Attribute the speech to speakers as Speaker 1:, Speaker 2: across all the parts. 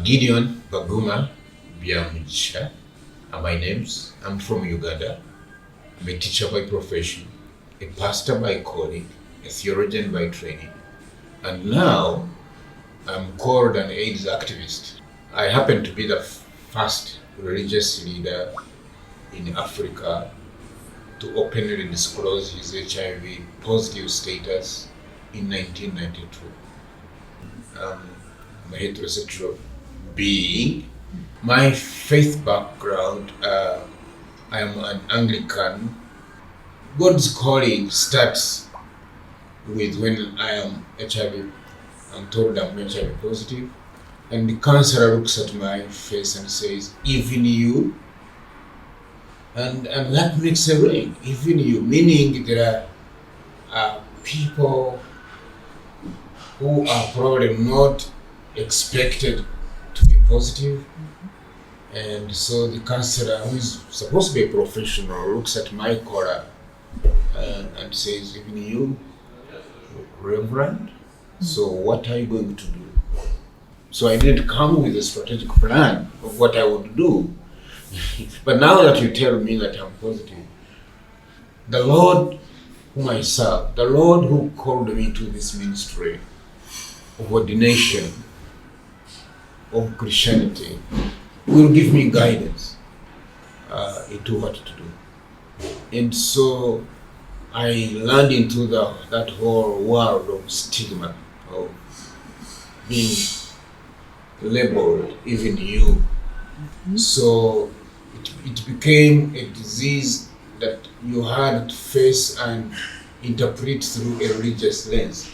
Speaker 1: Gideon Byamugisha are my names. I'm from Uganda. I'm a teacher by profession, a pastor by calling, a theologian by training, and now I'm called an AIDS activist. I happen to be the first religious leader in Africa to openly disclose his HIV positive status in 1992. I'm a heterosexual being. My faith background, I am an Anglican. God's calling starts with when I am HIV. I'm told I'm HIV positive, and the counselor looks at my face and says, "Even you?" And that makes a ring. Even you, meaning there are people who are probably not expected to be positive. And so the counselor, who is supposed to be a professional, looks at my collar and says, "Even you, Reverend, so what are you going to do?" So I didn't come with a strategic plan of what I would do. But now that you tell me that I'm positive, the Lord whom I serve, the Lord who called me to this ministry of ordination, of Christianity, will give me guidance into what to do. And so I learned into that whole world of stigma, of being labeled, even you. So it became a disease that you had to face and interpret through a religious lens.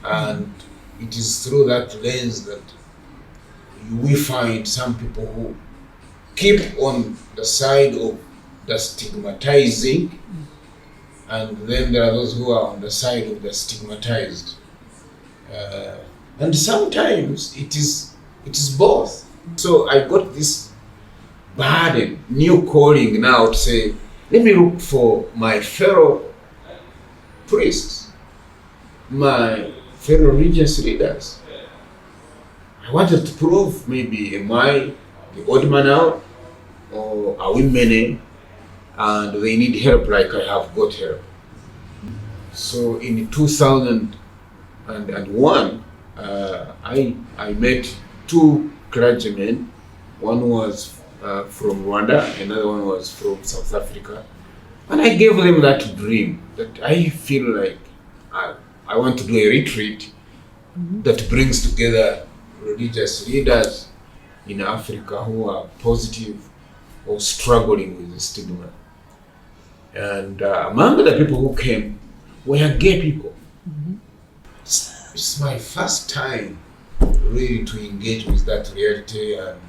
Speaker 1: And it is through that lens that we find some people who keep on the side of the stigmatizing, and then there are those who are on the side of the stigmatized. And sometimes it is both. So I got this burden, new calling now to say, let me look for my fellow priests, my fellow religious leaders. I wanted to prove, maybe am I the odd man out, or are we many and they need help like I have got help. So in 2001, I met two clergymen. One was from Rwanda, another one was from South Africa. And I gave them that dream that I feel like I want to do a retreat that brings together religious leaders in Africa who are positive or struggling with the stigma. And among the people who came were gay people. It's my first time really to engage with that reality, and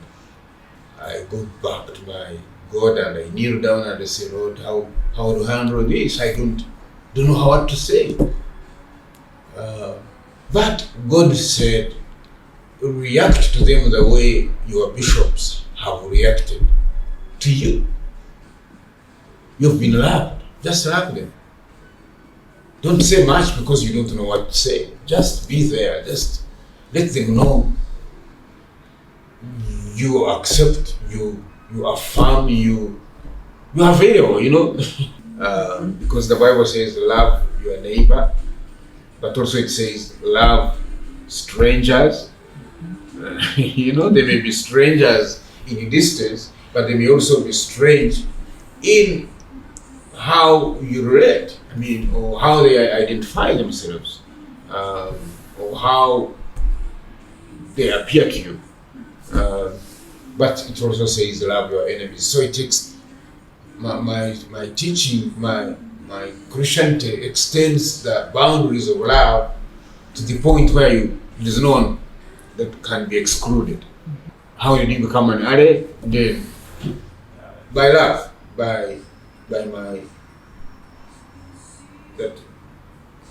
Speaker 1: I go back to my God and I kneel down and I say, "Lord, how to handle this? I don't know what to say." But God said, react to them the way your bishops have reacted to you. You've been loved. Just love them. Don't say much because you don't know what to say. Just be there. Just let them know you accept, you affirm, you are available, because the Bible says love your neighbor, but also it says love strangers. They may be strangers in distance, but they may also be strange in how you relate, or how they identify themselves, or how they appear to you. But it also says love your enemies. So it takes my teaching, my Christianity extends the boundaries of love to the point where there's no one that can be excluded. How did you become an ally? Then by love, by my that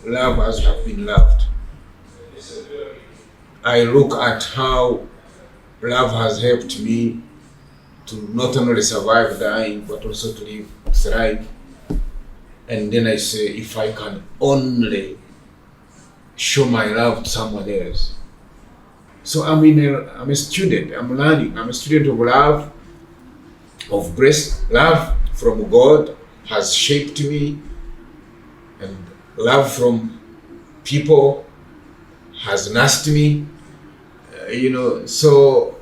Speaker 1: love as you have been loved. I look at how love has helped me to not only survive dying, but also to thrive. And then I say, if I can only show my love to someone else, So I'm a student. I'm learning. I'm a student of love, of grace. Love from God has shaped me, and love from people has nursed me. So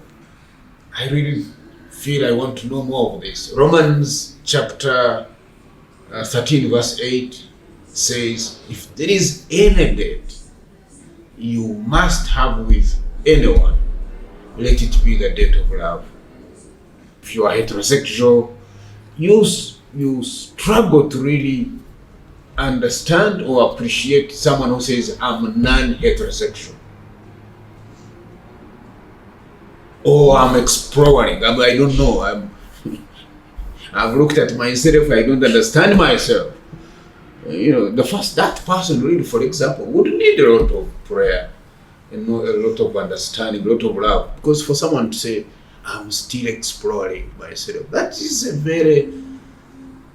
Speaker 1: I really feel I want to know more of this. Romans chapter 13 verse 8 says, if there is any debt you must have with anyone, let it be the debt of love. If you are heterosexual, you struggle to really understand or appreciate someone who says, I'm non-heterosexual. Or I'm exploring. I don't know. I've looked at myself. I don't understand myself. That person really, for example, would need a lot of prayer and a lot of understanding, a lot of love. Because for someone to say, I'm still exploring myself, that is a very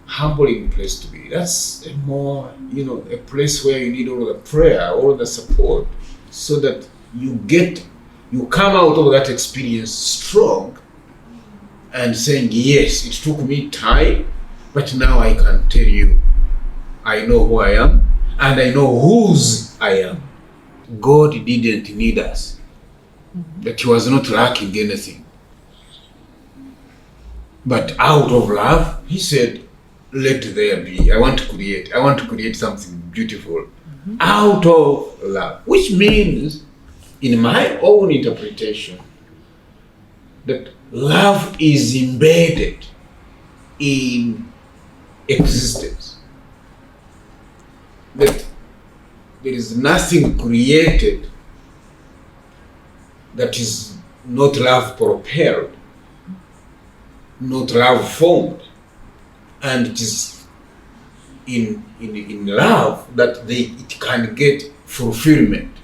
Speaker 1: humbling place to be. That's a more, a place where you need all the prayer, all the support, so that you come out of that experience strong and saying, yes, it took me time, but now I can tell you, I know who I am and I know whose I am. God didn't need us, but He was not lacking anything. But out of love, He said, let there be. I want to create something beautiful out of love, which means, in my own interpretation, that love is embedded in existence. That there is nothing created that is not love propelled, not love formed. And it is in love that it can get fulfillment.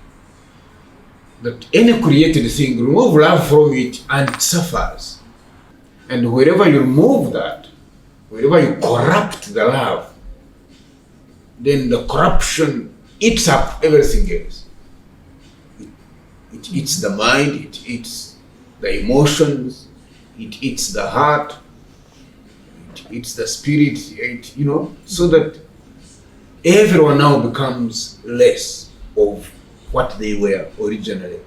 Speaker 1: That any created thing, remove love from it and it suffers. And wherever you remove that, wherever you corrupt the love, then the corruption eats up everything else. It eats the mind, it eats the emotions, it eats the heart, it eats the spirit, so that everyone now becomes less of what they were originally.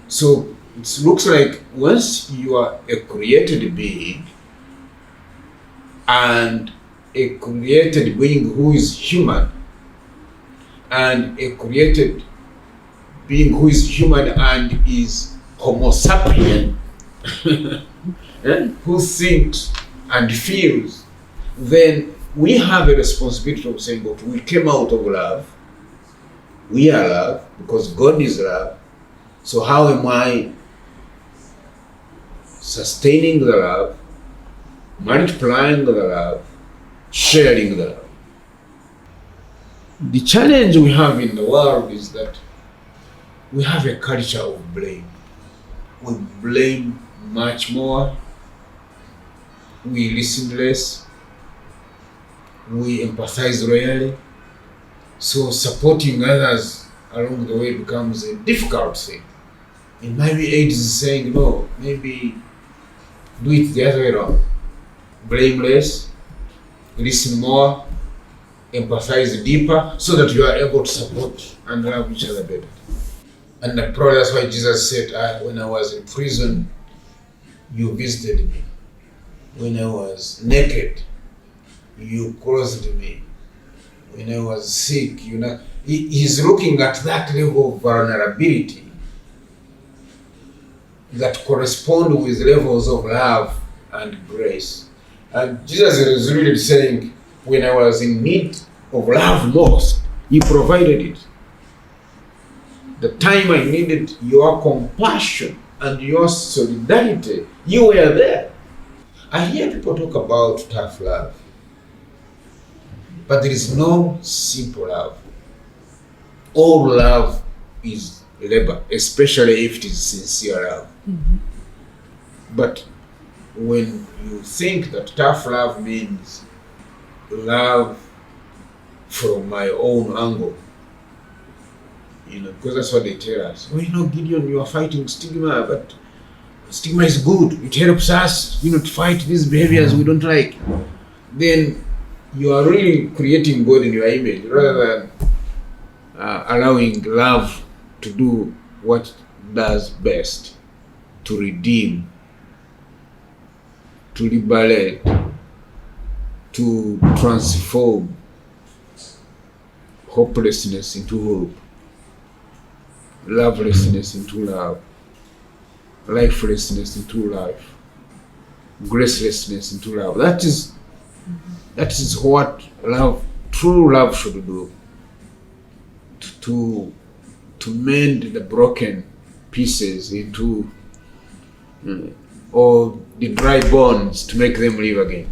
Speaker 1: So it looks like once you are a created being, and a created being who is human, and a created being who is human and is Homo sapien, who thinks and feels, then we have a responsibility of saying, but we came out of love. We are love because God is love. So how am I sustaining the love, multiplying the love, sharing the love? The challenge we have in the world is that we have a culture of blame. We blame much more. We listen less. We empathize rarely. So supporting others along the way becomes a difficult thing. It might be age is saying, no, maybe do it the other way around. Blame less, listen more, empathize deeper, so that you are able to support and love each other better. And probably that's why Jesus said, when I was in prison, you visited me. When I was naked, you clothed me. When I was sick, he's looking at that level of vulnerability that correspond with levels of love and grace. And Jesus is really saying, when I was in need of love most, you provided it. The time I needed your compassion and your solidarity, you were there. I hear people talk about tough love, but there is no simple love. All love is labor, especially if it is sincere love. But when you think that tough love means love from my own angle, because that's what they tell us. Oh, Gideon, you are fighting stigma, but stigma is good. It helps us, to fight these behaviors we don't like. Then you are really creating God in your image rather than allowing love to do what it does best, to redeem, to liberate, to transform hopelessness into hope, lovelessness into love, lifelessness into life, gracelessness into love. That is what true love should do. To mend the broken pieces into or the dry bones, to make them live again.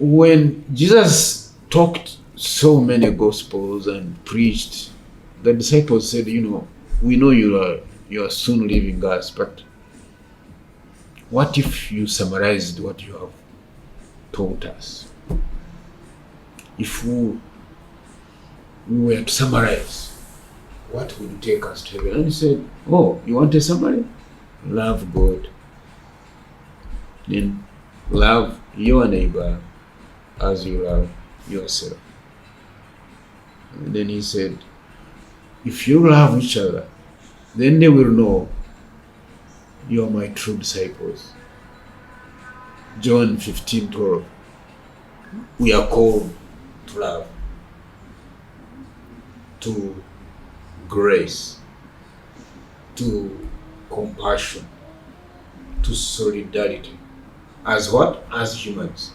Speaker 1: When Jesus talked so many gospels and preached, the disciples said, we know you are soon leaving us, but what if you summarized what you have taught us? If we were to summarize, what would take us to heaven? And he said, oh, you want a summary? Love God. Then love your neighbor as you love yourself. And then he said, if you love each other, then they will know you are my true disciples. John 15:12. We are called to love, to grace, to compassion, to solidarity. As what? As humans.